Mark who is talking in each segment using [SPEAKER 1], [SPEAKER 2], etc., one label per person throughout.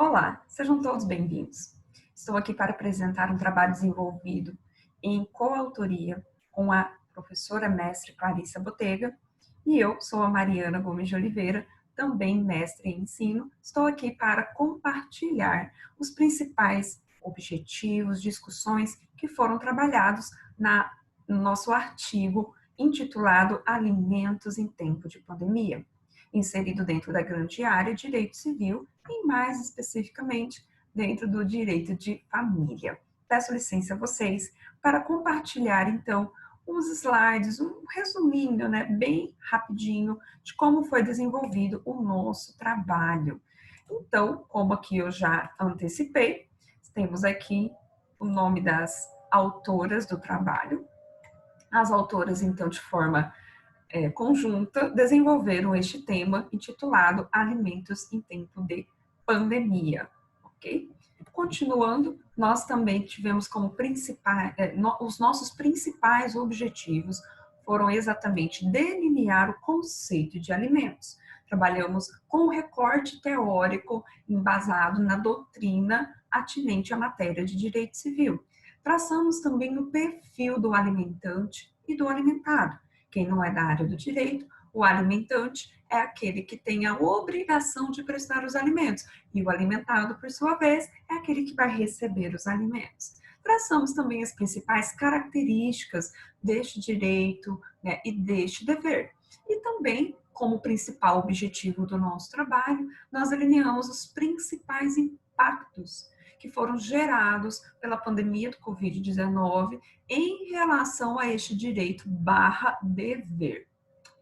[SPEAKER 1] Olá, sejam todos bem-vindos. Estou aqui para apresentar um trabalho desenvolvido em coautoria com a professora mestre Clarissa Botega e eu sou a Mariana Gomes de Oliveira, também mestre em ensino. Estou aqui para compartilhar os principais objetivos, discussões que foram trabalhados no nosso artigo intitulado Alimentos em Tempo de Pandemia, inserido dentro da grande área Direito Civil e mais especificamente dentro do direito de família. Peço licença a vocês para compartilhar então uns slides, um resuminho, né, bem rapidinho de como foi desenvolvido o nosso trabalho. Então, como aqui eu já antecipei, temos aqui o nome das autoras do trabalho. As autoras, então, de forma conjunta, desenvolveram este tema intitulado Alimentos em Tempo de Pandemia, ok? Continuando, nós também tivemos como os nossos principais objetivos foram exatamente delinear o conceito de alimentos. Trabalhamos com um recorte teórico embasado na doutrina atinente à matéria de direito civil. Traçamos também o perfil do alimentante e do alimentado. Quem não é da área do direito, o alimentante é aquele que tem a obrigação de prestar os alimentos, e o alimentado, por sua vez, é aquele que vai receber os alimentos. Traçamos também as principais características deste direito, né, e deste dever. E também, como principal objetivo do nosso trabalho, nós delineamos os principais impactos que foram gerados pela pandemia do Covid-19 em relação a este direito barra dever.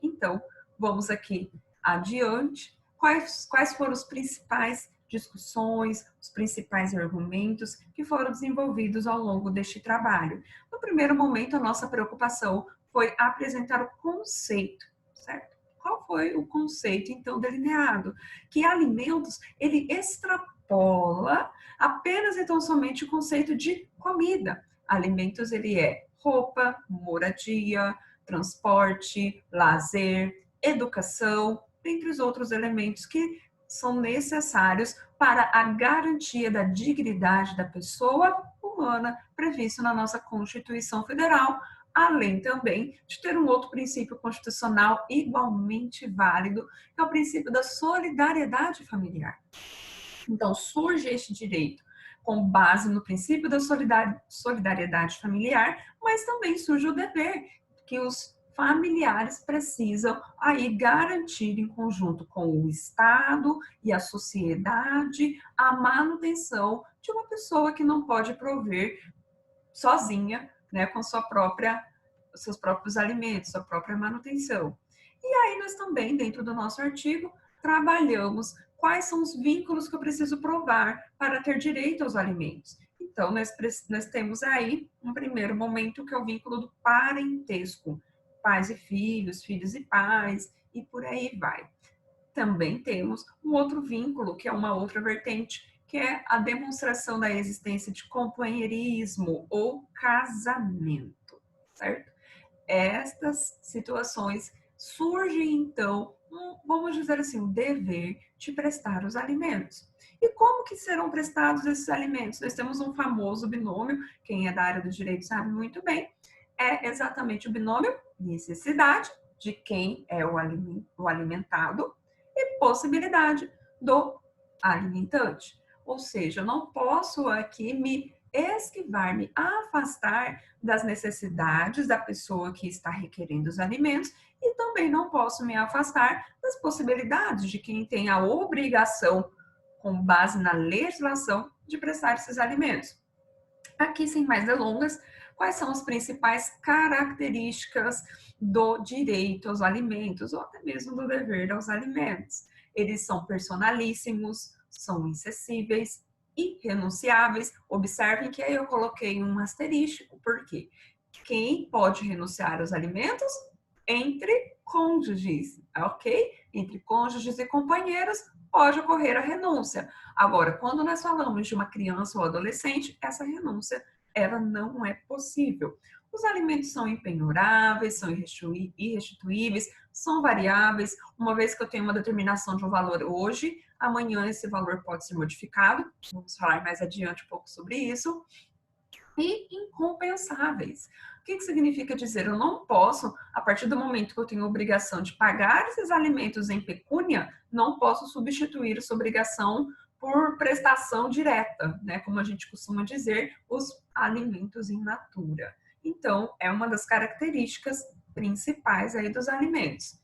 [SPEAKER 1] Então, vamos aqui adiante. Quais foram os principais discussões, os principais argumentos que foram desenvolvidos ao longo deste trabalho? No primeiro momento, a nossa preocupação foi apresentar o conceito, certo? Qual foi o conceito, então, delineado? Que alimentos, ele extrapola apenas, então, somente o conceito de comida. Alimentos, ele é roupa, moradia, transporte, lazer, educação, dentre os outros elementos que são necessários para a garantia da dignidade da pessoa humana previsto na nossa Constituição Federal, além também de ter um outro princípio constitucional igualmente válido, que é o princípio da solidariedade familiar. Então, surge este direito com base no princípio da solidariedade familiar, mas também surge o dever que os familiares precisam aí garantir em conjunto com o Estado e a sociedade a manutenção de uma pessoa que não pode prover sozinha, né, com seus próprios alimentos, sua própria manutenção. E aí nós também, dentro do nosso artigo, trabalhamos quais são os vínculos que eu preciso provar para ter direito aos alimentos. Então, nós temos aí um primeiro momento que é o vínculo do parentesco, pais e filhos, filhos e pais, e por aí vai. Também temos um outro vínculo, que é uma outra vertente, que é a demonstração da existência de companheirismo ou casamento, certo? Estas situações surgem, então, vamos dizer assim, o dever de prestar os alimentos. E como que serão prestados esses alimentos? Nós temos um famoso binômio, quem é da área do direito sabe muito bem, é exatamente o binômio necessidade de quem é o alimentado e possibilidade do alimentante. Ou seja, eu não posso aqui me esquivar, me afastar das necessidades da pessoa que está requerendo os alimentos e também não posso me afastar das possibilidades de quem tem a obrigação, com base na legislação, de prestar esses alimentos. Aqui, sem mais delongas, quais são as principais características do direito aos alimentos ou até mesmo do dever aos alimentos? Eles são personalíssimos, são inacessíveis, irrenunciáveis. Observem que aí eu coloquei um asterístico, porque quem pode renunciar aos alimentos? Entre cônjuges, ok? Entre cônjuges e companheiros pode ocorrer a renúncia. Agora, quando nós falamos de uma criança ou adolescente, essa renúncia, ela não é possível. Os alimentos são impenhoráveis, são irrestituíveis, são variáveis. Uma vez que eu tenho uma determinação de um valor hoje, Amanhã esse valor pode ser modificado, vamos falar mais adiante um pouco sobre isso. E incompensáveis. O que significa dizer? Eu não posso, a partir do momento que eu tenho a obrigação de pagar esses alimentos em pecúnia, não posso substituir essa obrigação por prestação direta, né? Como a gente costuma dizer, os alimentos in natura. Então, é uma das características principais aí dos alimentos.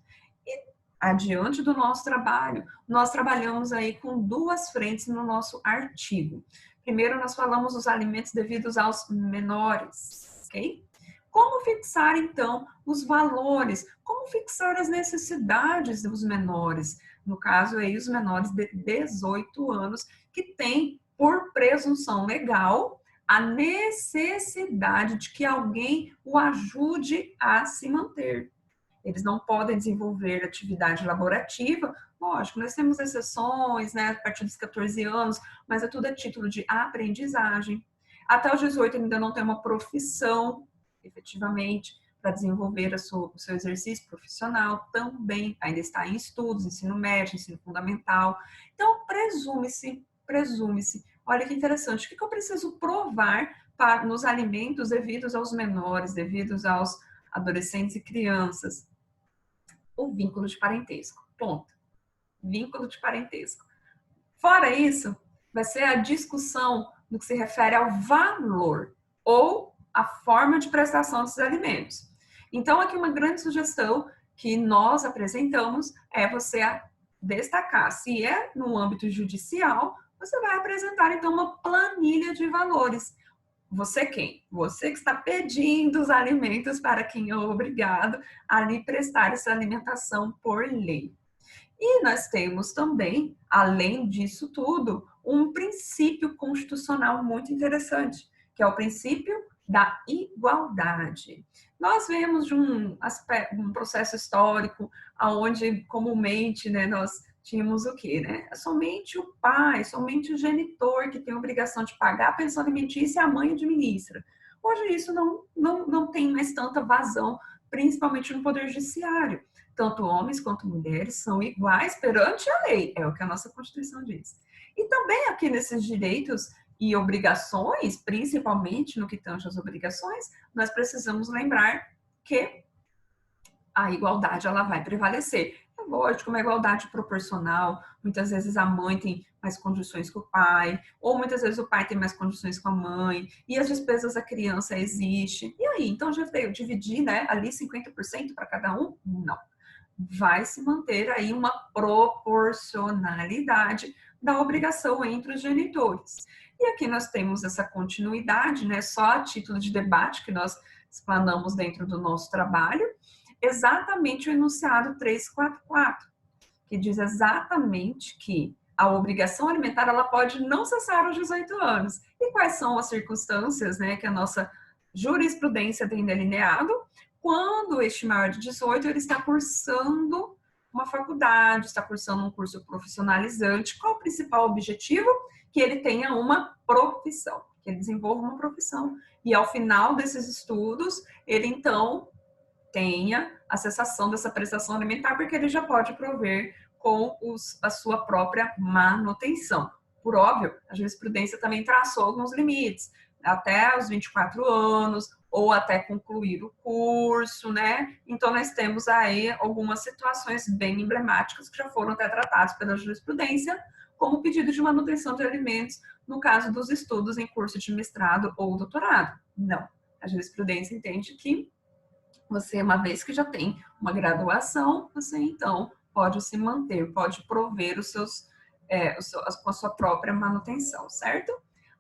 [SPEAKER 1] E adiante do nosso trabalho, nós trabalhamos aí com duas frentes no nosso artigo. Primeiro, nós falamos dos alimentos devidos aos menores, ok? Como fixar, então, os valores? Como fixar as necessidades dos menores? No caso, aí, os menores de 18 anos, que têm, por presunção legal, a necessidade de que alguém o ajude a se manter. Eles não podem desenvolver atividade laborativa. Lógico, nós temos exceções, né, a partir dos 14 anos, mas é tudo a título de aprendizagem. Até os 18 ainda não tem uma profissão, efetivamente, para desenvolver o seu exercício profissional, também ainda está em estudos, ensino médio, ensino fundamental. Então, presume-se. Olha que interessante, o que eu preciso provar nos alimentos devidos aos menores, devidos aos adolescentes e crianças? O vínculo de parentesco. Ponto. Vínculo de parentesco. Fora isso, vai ser a discussão no que se refere ao valor ou a forma de prestação desses alimentos. Então, aqui uma grande sugestão que nós apresentamos é você destacar, se é no âmbito judicial, você vai apresentar então uma planilha de valores. Você quem? Você que está pedindo os alimentos para quem é obrigado a lhe prestar essa alimentação por lei. E nós temos também, além disso tudo, um princípio constitucional muito interessante, que é o princípio da igualdade. Nós vemos de um processo histórico onde comumente, né, nós tínhamos o quê, né? Somente o pai, somente o genitor que tem a obrigação de pagar a pensão alimentícia e a mãe administra. Hoje isso não tem mais tanta vazão, principalmente no Poder Judiciário. Tanto homens quanto mulheres são iguais perante a lei, é o que a nossa Constituição diz. E também aqui nesses direitos e obrigações, principalmente no que tange às obrigações, nós precisamos lembrar que a igualdade ela vai prevalecer. É lógico, uma igualdade proporcional, muitas vezes a mãe tem mais condições que o pai, ou muitas vezes o pai tem mais condições que a mãe, e as despesas da criança existem. E aí, então já veio dividir, né, ali 50% para cada um? Não. Vai se manter aí uma proporcionalidade da obrigação entre os genitores. E aqui nós temos essa continuidade, né, só a título de debate que nós explanamos dentro do nosso trabalho, exatamente o enunciado 344, que diz exatamente que a obrigação alimentar ela pode não cessar aos 18 anos. E quais são as circunstâncias, né, que a nossa jurisprudência tem delineado? Quando este maior de 18 ele está cursando uma faculdade, está cursando um curso profissionalizante. Qual o principal objetivo? Que ele tenha uma profissão, que ele desenvolva uma profissão. E ao final desses estudos, ele então tenha a cessação dessa prestação alimentar, porque ele já pode prover com a sua própria manutenção. Por óbvio, a jurisprudência também traçou alguns limites, até os 24 anos, ou até concluir o curso, né? Então, nós temos aí algumas situações bem emblemáticas que já foram até tratadas pela jurisprudência, como o pedido de manutenção de alimentos no caso dos estudos em curso de mestrado ou doutorado. Não, a jurisprudência entende que você, uma vez que já tem uma graduação, você então pode se manter, pode prover a sua própria manutenção, certo?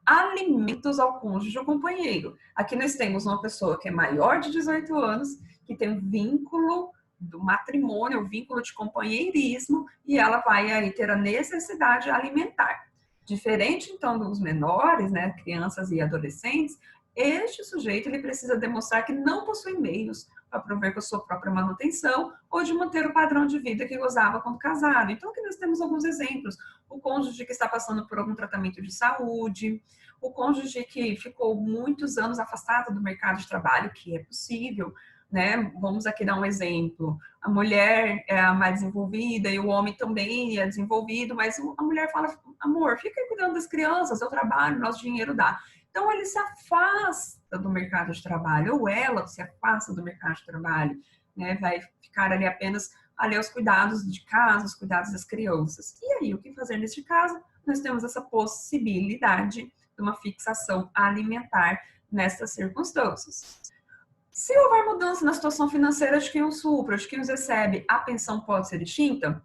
[SPEAKER 1] Alimentos ao cônjuge ou companheiro. Aqui nós temos uma pessoa que é maior de 18 anos, que tem um vínculo do matrimônio, o vínculo de companheirismo, e ela vai aí ter a necessidade alimentar. Diferente, então, dos menores, né, crianças e adolescentes, este sujeito ele precisa demonstrar que não possui meios para prover com a sua própria manutenção ou de manter o padrão de vida que gozava quando casado. Então, aqui nós temos alguns exemplos. O cônjuge que está passando por algum tratamento de saúde, o cônjuge que ficou muitos anos afastado do mercado de trabalho, que é possível, né? Vamos aqui dar um exemplo. A mulher é a mais desenvolvida e o homem também é desenvolvido, mas a mulher fala, amor, fica aí cuidando das crianças, eu trabalho, nosso dinheiro dá. Então, ele se afasta do mercado de trabalho, ou ela se afasta do mercado de trabalho, né? Vai ficar ali apenas ali aos cuidados de casa, os cuidados das crianças. E aí, o que fazer neste caso? Nós temos essa possibilidade de uma fixação alimentar nessas circunstâncias. Se houver mudança na situação financeira de quem os supra, de quem os recebe, a pensão pode ser extinta?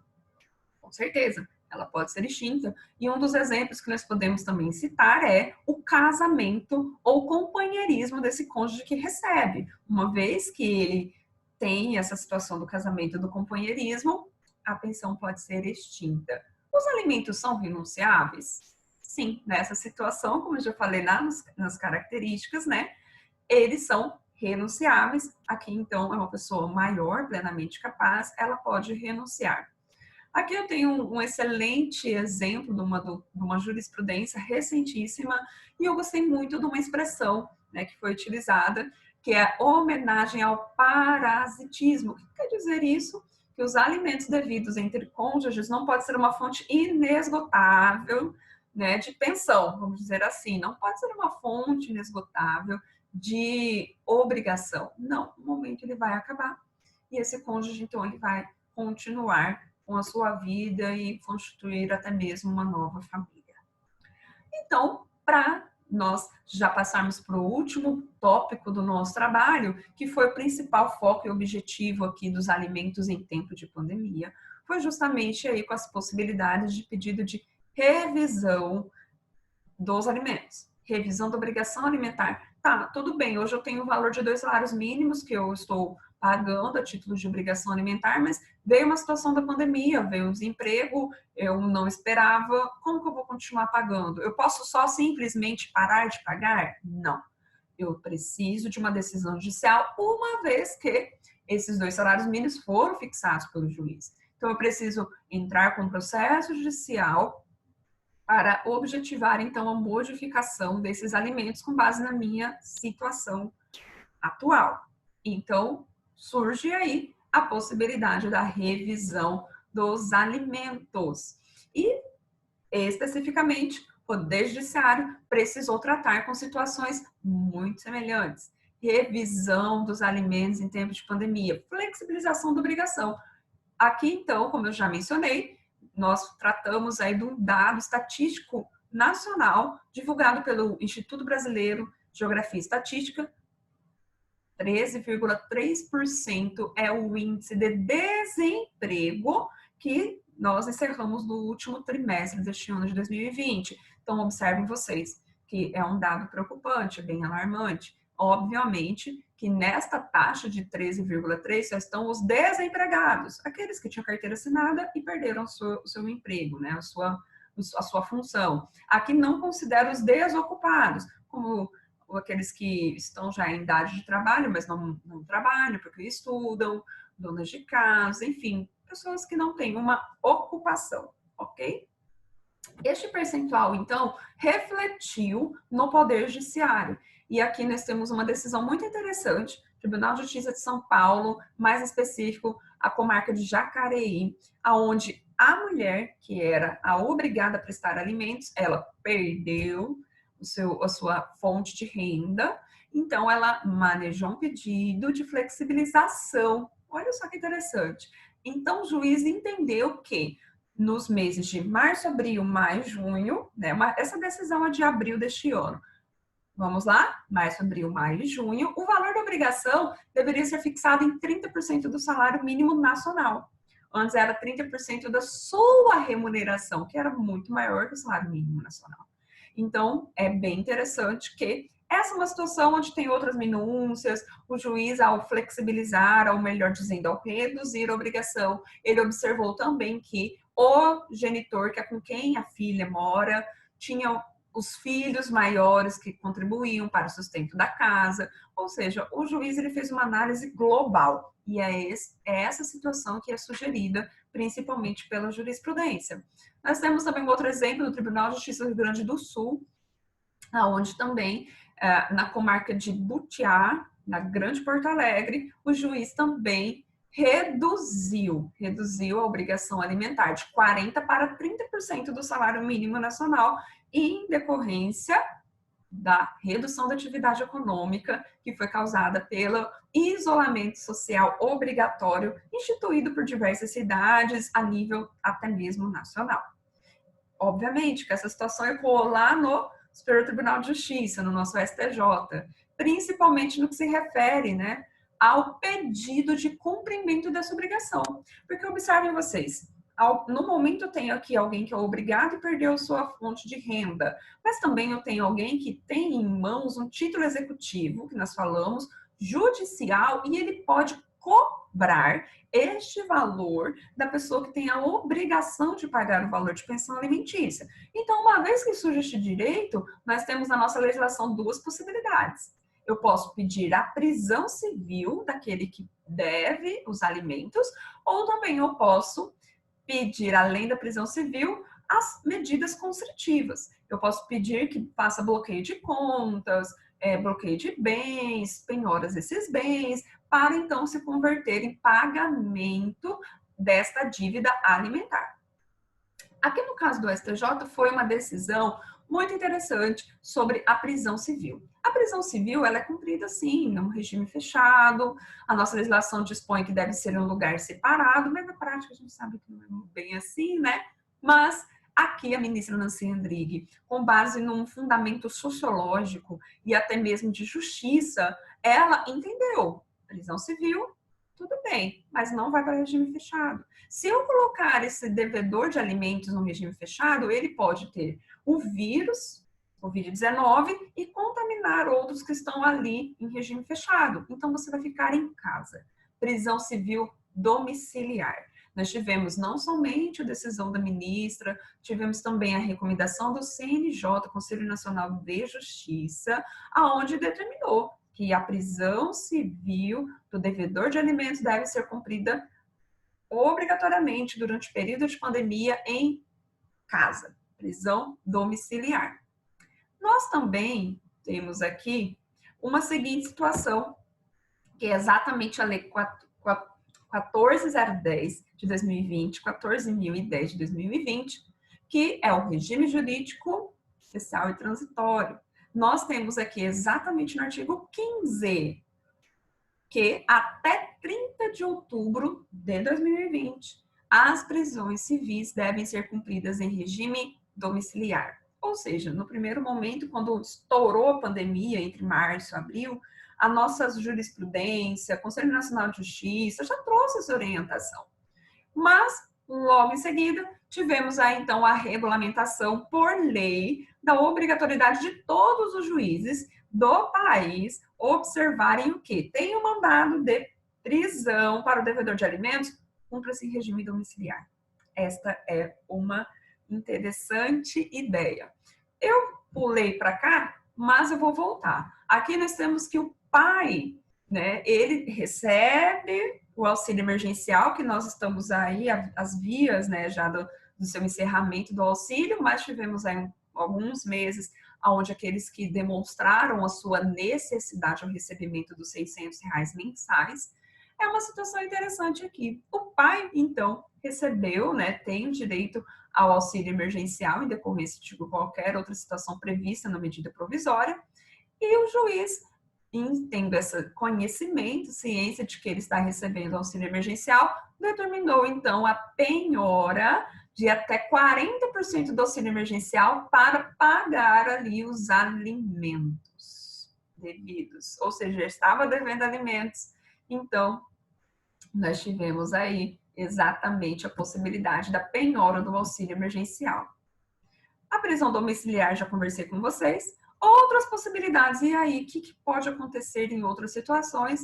[SPEAKER 1] Com certeza, ela pode ser extinta. E um dos exemplos que nós podemos também citar é o casamento ou companheirismo desse cônjuge que recebe. Uma vez que ele tem essa situação do casamento e do companheirismo, a pensão pode ser extinta. Os alimentos são renunciáveis? Sim, nessa situação, como eu já falei nas características, né? Eles são renunciáveis. Aqui, então, é uma pessoa maior, plenamente capaz, ela pode renunciar. Aqui eu tenho um excelente exemplo de uma jurisprudência recentíssima e eu gostei muito de uma expressão, né, que foi utilizada, que é a homenagem ao parasitismo. O que quer dizer isso? Que os alimentos devidos entre cônjuges não pode ser uma fonte inesgotável, né, de pensão, vamos dizer assim. Não pode ser uma fonte inesgotável de obrigação. Não, no momento ele vai acabar e esse cônjuge, então, ele vai continuar com a sua vida e constituir até mesmo uma nova família. Então, para nós já passarmos para o último tópico do nosso trabalho, que foi o principal foco e objetivo aqui dos alimentos em tempo de pandemia, foi justamente aí com as possibilidades de pedido de revisão dos alimentos. Revisão da obrigação alimentar. Tá, tudo bem, hoje eu tenho o valor de 2 salários mínimos que eu estou pagando a título de obrigação alimentar, mas veio uma situação da pandemia, veio um desemprego, eu não esperava, como que eu vou continuar pagando? Eu posso só simplesmente parar de pagar? Não. Eu preciso de uma decisão judicial, uma vez que esses 2 salários mínimos foram fixados pelo juiz. Então, eu preciso entrar com um processo judicial para objetivar, então, a modificação desses alimentos com base na minha situação atual. Então, surge aí a possibilidade da revisão dos alimentos. E, especificamente, o Poder Judiciário precisou tratar com situações muito semelhantes. Revisão dos alimentos em tempo de pandemia, flexibilização da obrigação. Aqui, então, como eu já mencionei, nós tratamos aí de um dado estatístico nacional divulgado pelo Instituto Brasileiro de Geografia e Estatística. 13,3% é o índice de desemprego que nós encerramos no último trimestre deste ano de 2020. Então, observem vocês que é um dado preocupante, bem alarmante. Obviamente que nesta taxa de 13,3 só estão os desempregados, aqueles que tinham carteira assinada e perderam o seu emprego, né, a sua função. Aqui não considero os desocupados, como aqueles que estão já em idade de trabalho, mas não trabalham porque estudam, donas de casa, enfim, pessoas que não têm uma ocupação, ok? Este percentual, então, refletiu no Poder Judiciário. E aqui nós temos uma decisão muito interessante, Tribunal de Justiça de São Paulo, mais específico, a comarca de Jacareí, aonde a mulher, que era a obrigada a prestar alimentos, ela perdeu a sua fonte de renda, então ela manejou um pedido de flexibilização. Olha só que interessante. Então, o juiz entendeu que nos meses de março, abril, maio, junho, né? Essa decisão é de abril deste ano. Vamos lá? Março, abril, maio e junho. O valor da obrigação deveria ser fixado em 30% do salário mínimo nacional. Antes era 30% da sua remuneração, que era muito maior que o salário mínimo nacional. Então, é bem interessante que essa é uma situação onde tem outras minúcias, o juiz, ao flexibilizar, ou melhor dizendo, ao reduzir a obrigação, ele observou também que o genitor, que é com quem a filha mora, tinha os filhos maiores que contribuíam para o sustento da casa, ou seja, o juiz ele fez uma análise global, e é essa situação que é sugerida principalmente pela jurisprudência. Nós temos também um outro exemplo no Tribunal de Justiça do Rio Grande do Sul, onde também, na comarca de Butiá, na Grande Porto Alegre, o juiz também reduziu a obrigação alimentar de 40% para 30% do salário mínimo nacional, em decorrência da redução da atividade econômica que foi causada pelo isolamento social obrigatório instituído por diversas cidades a nível até mesmo nacional. Obviamente que essa situação ecoou lá no Superior Tribunal de Justiça, no nosso STJ, principalmente no que se refere, né, ao pedido de cumprimento dessa obrigação. Porque observem vocês, no momento eu tenho aqui alguém que é obrigado e perdeu sua fonte de renda, mas também eu tenho alguém que tem em mãos um título executivo, que nós falamos, judicial, e ele pode cobrar este valor da pessoa que tem a obrigação de pagar o valor de pensão alimentícia. Então, uma vez que surge este direito, nós temos na nossa legislação duas possibilidades. Eu posso pedir a prisão civil daquele que deve os alimentos, ou também eu posso pedir, além da prisão civil, as medidas constritivas. Eu posso pedir que faça bloqueio de contas, bloqueio de bens, penhoras desses bens, para então se converter em pagamento desta dívida alimentar. Aqui no caso do STJ foi uma decisão muito interessante sobre a prisão civil. A prisão civil ela é cumprida sim, num regime fechado, a nossa legislação dispõe que deve ser em um lugar separado, mas na prática a gente sabe que não é bem assim, né? Mas aqui a ministra Nancy Andrighi, com base num fundamento sociológico e até mesmo de justiça, ela entendeu, prisão civil, tudo bem, mas não vai para regime fechado. Se eu colocar esse devedor de alimentos no regime fechado, ele pode ter o vírus, Covid-19, e contaminar outros que estão ali em regime fechado. Então, você vai ficar em casa. Prisão civil domiciliar. Nós tivemos não somente a decisão da ministra, tivemos também a recomendação do CNJ, Conselho Nacional de Justiça, aonde determinou que a prisão civil do devedor de alimentos deve ser cumprida obrigatoriamente durante o período de pandemia em casa, prisão domiciliar. Nós também temos aqui uma seguinte situação, que é exatamente a Lei 14.010 de 2020, 14.010 de 2020, que é o regime jurídico especial e transitório. Nós temos aqui exatamente no artigo 15, que até 30 de outubro de 2020, as prisões civis devem ser cumpridas em regime domiciliar. Ou seja, no primeiro momento, quando estourou a pandemia, entre março e abril, a nossa jurisprudência, Conselho Nacional de Justiça, já trouxe essa orientação. Mas, logo em seguida, tivemos aí, então, a regulamentação por lei da obrigatoriedade de todos os juízes do país observarem o quê? Tem um mandado de prisão para o devedor de alimentos, cumpra-se em regime domiciliar. Esta é uma interessante ideia. Eu pulei para cá, mas eu vou voltar. Aqui nós temos que o pai, né, ele recebe o auxílio emergencial, que nós estamos aí, as vias, né, já do seu encerramento do auxílio, mas tivemos aí alguns meses onde aqueles que demonstraram a sua necessidade ao recebimento dos R$ 600 mensais. É uma situação interessante aqui. O pai, então, recebeu, né, tem o direito ao auxílio emergencial em decorrência de qualquer outra situação prevista na medida provisória, e o juiz, tendo esse conhecimento, ciência de que ele está recebendo auxílio emergencial, determinou, então, a penhora de até 40% do auxílio emergencial para pagar ali os alimentos devidos. Ou seja, estava devendo alimentos, então nós tivemos aí exatamente a possibilidade da penhora do auxílio emergencial. A prisão domiciliar, já conversei com vocês. Outras possibilidades, e aí, o que pode acontecer em outras situações?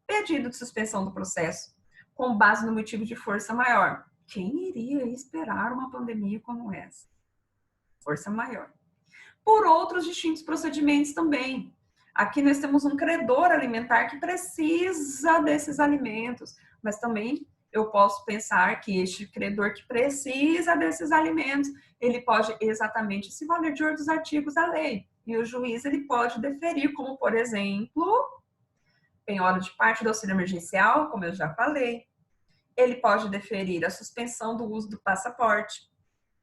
[SPEAKER 1] Pedido de suspensão do processo, com base no motivo de força maior. Quem iria esperar uma pandemia como essa? Força maior. Por outros distintos procedimentos também. Aqui nós temos um credor alimentar que precisa desses alimentos, mas também eu posso pensar que este credor que precisa desses alimentos, ele pode exatamente se valer de outros artigos da lei. E o juiz ele pode deferir, como por exemplo, penhora de parte do auxílio emergencial, como eu já falei. Ele pode deferir a suspensão do uso do passaporte,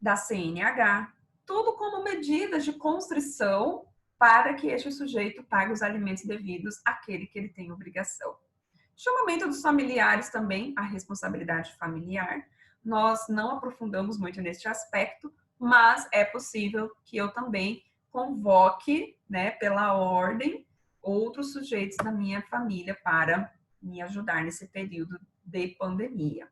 [SPEAKER 1] da CNH, tudo como medidas de constrição para que este sujeito pague os alimentos devidos àquele que ele tem obrigação. Chamamento dos familiares também, a responsabilidade familiar. Nós não aprofundamos muito neste aspecto, mas é possível que eu também convoque, né, pela ordem, outros sujeitos da minha família para me ajudar nesse período de pandemia.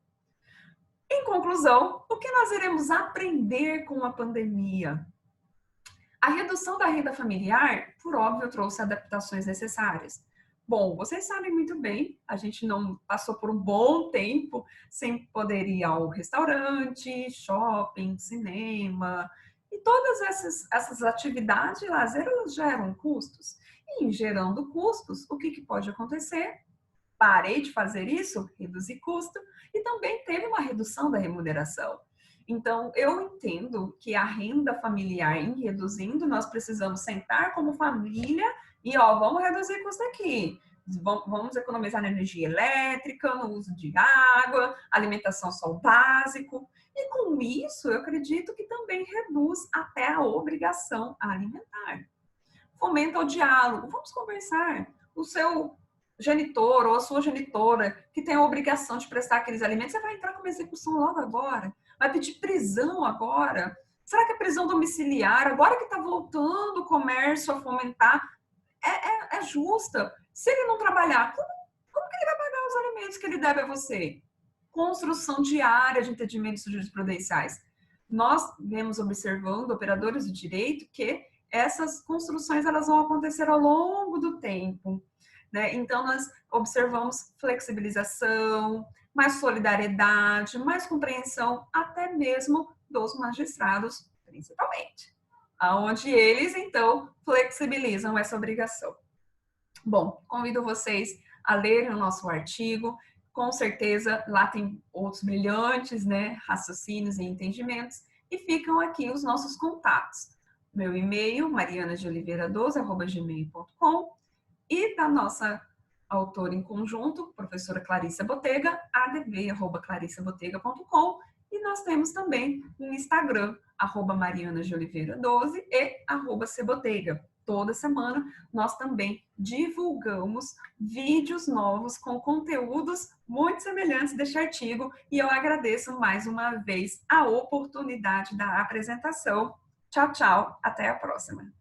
[SPEAKER 1] Em conclusão, o que nós iremos aprender com a pandemia? A redução da renda familiar, por óbvio, trouxe adaptações necessárias. Bom, vocês sabem muito bem, a gente não passou por um bom tempo sem poder ir ao restaurante, shopping, cinema, e todas essas atividades de lazer, elas geram custos. E em gerando custos, o que pode acontecer? Parei de fazer isso, reduzi custo, e também teve uma redução da remuneração. Então, eu entendo que a renda familiar, em reduzindo, nós precisamos sentar como família e, vamos reduzir custo aqui. Vamos economizar na energia elétrica, no uso de água, alimentação só o básico. E com isso, eu acredito que também reduz até a obrigação alimentar. Fomenta o diálogo. Vamos conversar. O seu genitor ou a sua genitora que tem a obrigação de prestar aqueles alimentos, você vai entrar com uma execução logo agora? Vai pedir prisão agora? Será que a prisão domiciliar, agora que está voltando o comércio a fomentar, é justa? Se ele não trabalhar, como que ele vai pagar os alimentos que ele deve a você? Construção diária de entendimentos jurisprudenciais. Nós vemos observando, operadores do direito, que essas construções elas vão acontecer ao longo do tempo. Né? Então, nós observamos flexibilização, mais solidariedade, mais compreensão, até mesmo dos magistrados, principalmente, aonde eles, então, flexibilizam essa obrigação. Bom, convido vocês a lerem o nosso artigo, com certeza lá tem outros brilhantes, né, raciocínios e entendimentos, e ficam aqui os nossos contatos. Meu e-mail, marianadeoliveira12@gmail.com, e da nossa autora em conjunto, professora Clarissa Botega, adv@clarissabotega.com, e nós temos também um Instagram, @marianadeoliveira12 e @cbotega. Toda semana nós também divulgamos vídeos novos com conteúdos muito semelhantes deste artigo, e eu agradeço mais uma vez a oportunidade da apresentação. Tchau, tchau, até a próxima.